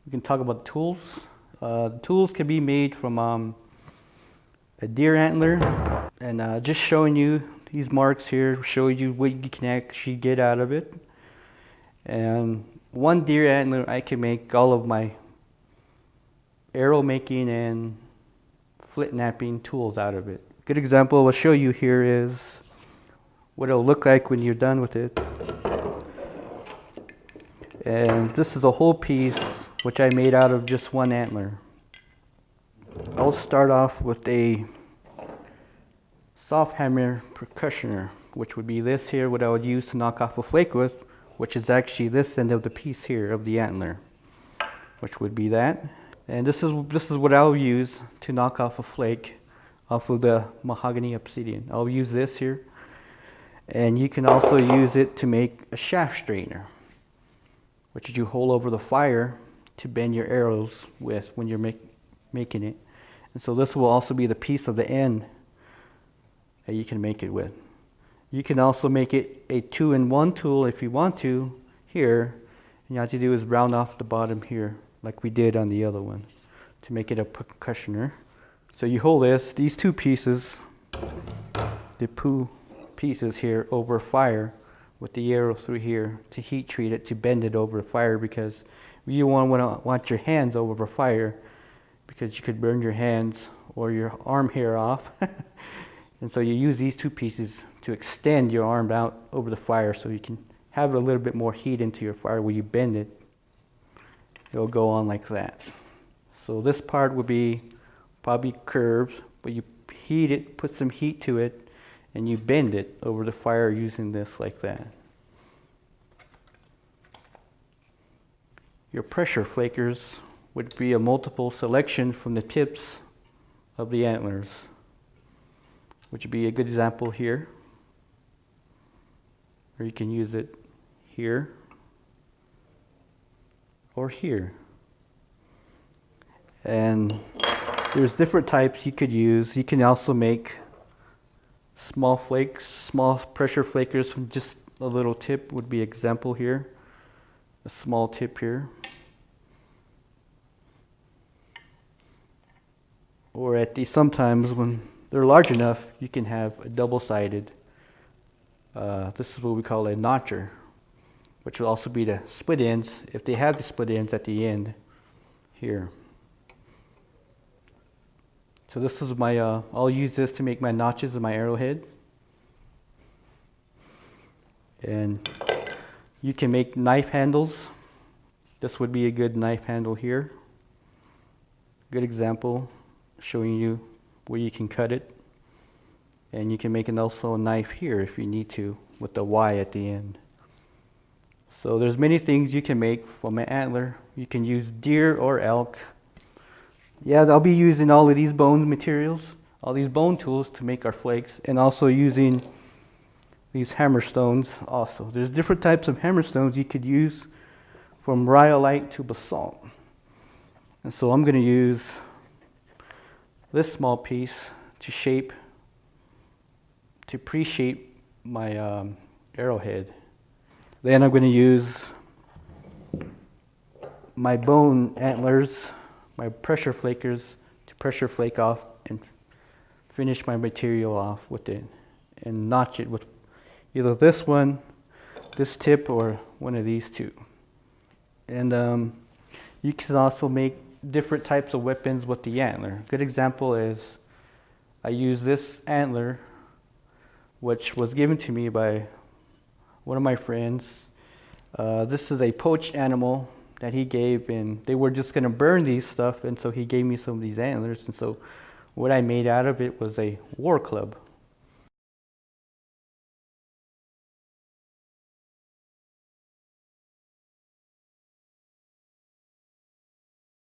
we can talk about tools. Tools can be made from a deer antler, and just showing you these marks here show you what you can actually get out of it. And one deer antler, I can make all of my arrow making and flint knapping tools out of it. Good example I'll show you here is what it'll look like when you're done with it. And this is a whole piece which I made out of just one antler. I'll start off with a soft hammer percussioner, which would be this here, what I would use to knock off a flake with, which is actually this end of the piece here of the antler, which would be that. And this is what I'll use to knock off a flake off of the mahogany obsidian. I'll use this here, and you can also use it to make a shaft straightener, which you hold over the fire to bend your arrows with when you're making it. And so this will also be the piece of the end that you can make it with. You can also make it a 2-in-1 tool if you want to here. And you have to do is round off the bottom here like we did on the other one to make it a percussioner. So you hold these two pieces, the pieces here, over fire with the arrow through here to heat treat it, to bend it over the fire, because you want your hands over the fire, because you could burn your hands or your arm hair off. And so you use these two pieces to extend your arm out over the fire so you can have a little bit more heat into your fire. When you bend it, it'll go on like that. So this part would be probably curved, but you heat it, put some heat to it, and you bend it over the fire using this like that. Your pressure flakers would be a multiple selection from the tips of the antlers, which would be a good example here. Or you can use it here or here. And there's different types you could use. You can also make small flakes, small pressure flakers from just a little tip would be example here. A small tip here. Or at the sometimes when they're large enough, you can have a double-sided. This is what we call a notcher, which will also be the split ends, if they have the split ends at the end here. So this is my, I'll use this to make my notches of my arrowhead. And you can make knife handles. This would be a good knife handle here. Good example, showing you where you can cut it. And you can make also a knife here if you need to, with the Y at the end. So there's many things you can make from an antler. You can use deer or elk. Yeah, I'll be using all of these bone materials, all these bone tools to make our flakes, and also using these hammer stones also. There's different types of hammer stones you could use, from rhyolite to basalt. And so I'm going to use this small piece to pre-shape my arrowhead. Then I'm going to use my bone antlers, my pressure flakers, to pressure flake off and finish my material off with it, and notch it with either this one, this tip, or one of these two. And you can also make different types of weapons with the antler. A good example is I use this antler, which was given to me by one of my friends. This is a poached animal that he gave, and they were just going to burn these stuff, and so he gave me some of these antlers. And so what I made out of it was a war club.